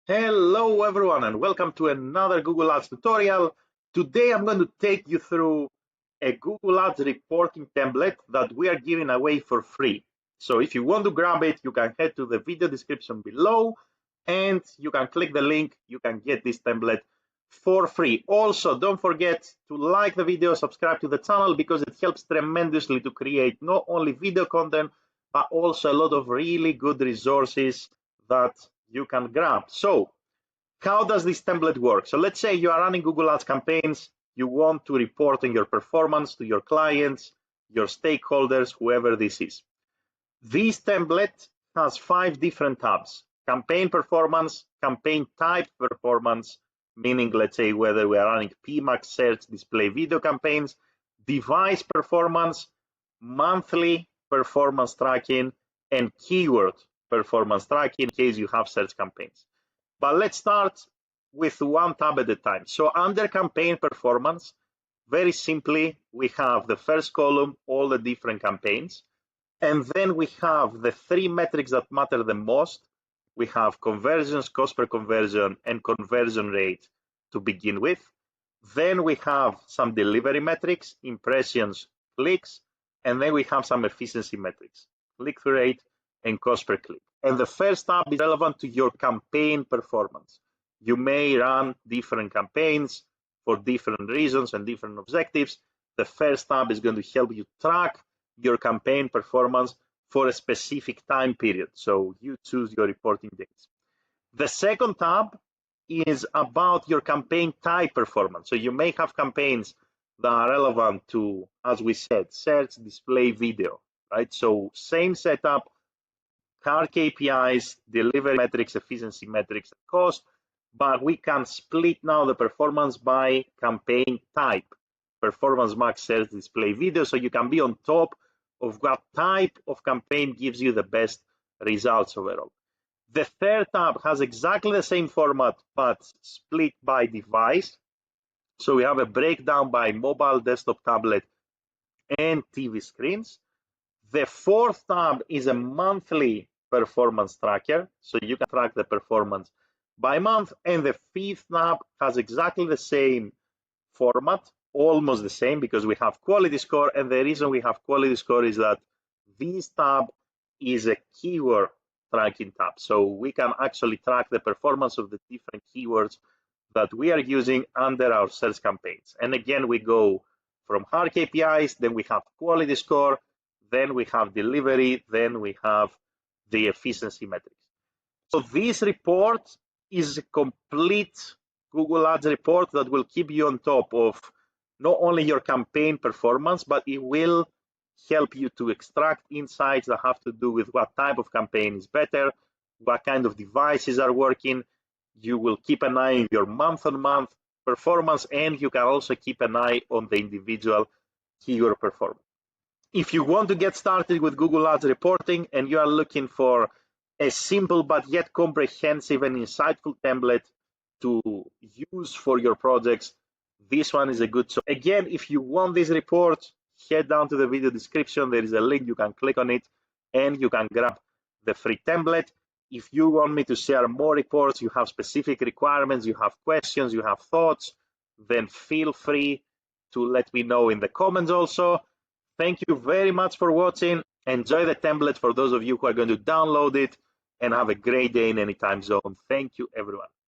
Hello everyone and welcome to another Google Ads tutorial. Today I'm going to take you through a Google Ads reporting template that we are giving away for free. So if you want to grab it, you can head to the video description below and you can click the link. You can get this template for free. Also, don't forget to like the video, subscribe to the channel because it helps tremendously to create not only video content, but also a lot of really good resources that you can grab. So how does this template work? So let's say you are running Google Ads campaigns, you want to report on your performance to your clients, your stakeholders, whoever this is. This template has 5 different tabs: campaign performance, campaign type performance, meaning let's say whether we are running PMAX, search, display, video campaigns, device performance, monthly performance tracking, and keyword performance tracking in case you have search campaigns. But let's start with one tab at a time. So under campaign performance, very simply, we have the first column, all the different campaigns. And then we have the 3 metrics that matter the most. We have conversions, cost per conversion, and conversion rate to begin with. Then we have some delivery metrics, impressions, clicks, and then we have some efficiency metrics, click-through rate and cost per click. And the first tab is relevant to your campaign performance. You may run different campaigns for different reasons and different objectives. The first tab is going to help you track your campaign performance for a specific time period. So you choose your reporting dates. The second tab is about your campaign type performance. So you may have campaigns that are relevant to, as we said, search, display, video, right? So same setup, hard KPIs, delivery metrics, efficiency metrics, and cost, but we can split now the performance by campaign type: performance, max, search, display, video. So you can be on top of what type of campaign gives you the best results overall. The third tab has exactly the same format, but split by device. So we have a breakdown by mobile, desktop, tablet, and TV screens. The fourth tab is a monthly performance tracker. So you can track the performance by month. And the fifth tab has exactly the same format, almost the same, because we have quality score. And the reason we have quality score is that this tab is a keyword tracking tab. So we can actually track the performance of the different keywords that we are using under our search campaigns. And again, we go from hard KPIs, then we have quality score, then we have delivery, then we have the efficiency metrics. So this report is a complete Google Ads report that will keep you on top of not only your campaign performance, but it will help you to extract insights that have to do with what type of campaign is better, what kind of devices are working. You will keep an eye on your month-on-month performance, and you can also keep an eye on the individual keyword performance. If you want to get started with Google Ads reporting and you are looking for a simple but yet comprehensive and insightful template to use for your projects, this one is a good choice. Again, if you want this report, head down to the video description. There is a link. You can click on it and you can grab the free template. If you want me to share more reports, you have specific requirements, you have questions, you have thoughts, then feel free to let me know in the comments also. Thank you very much for watching. Enjoy the template for those of you who are going to download it, and have a great day in any time zone. Thank you, everyone.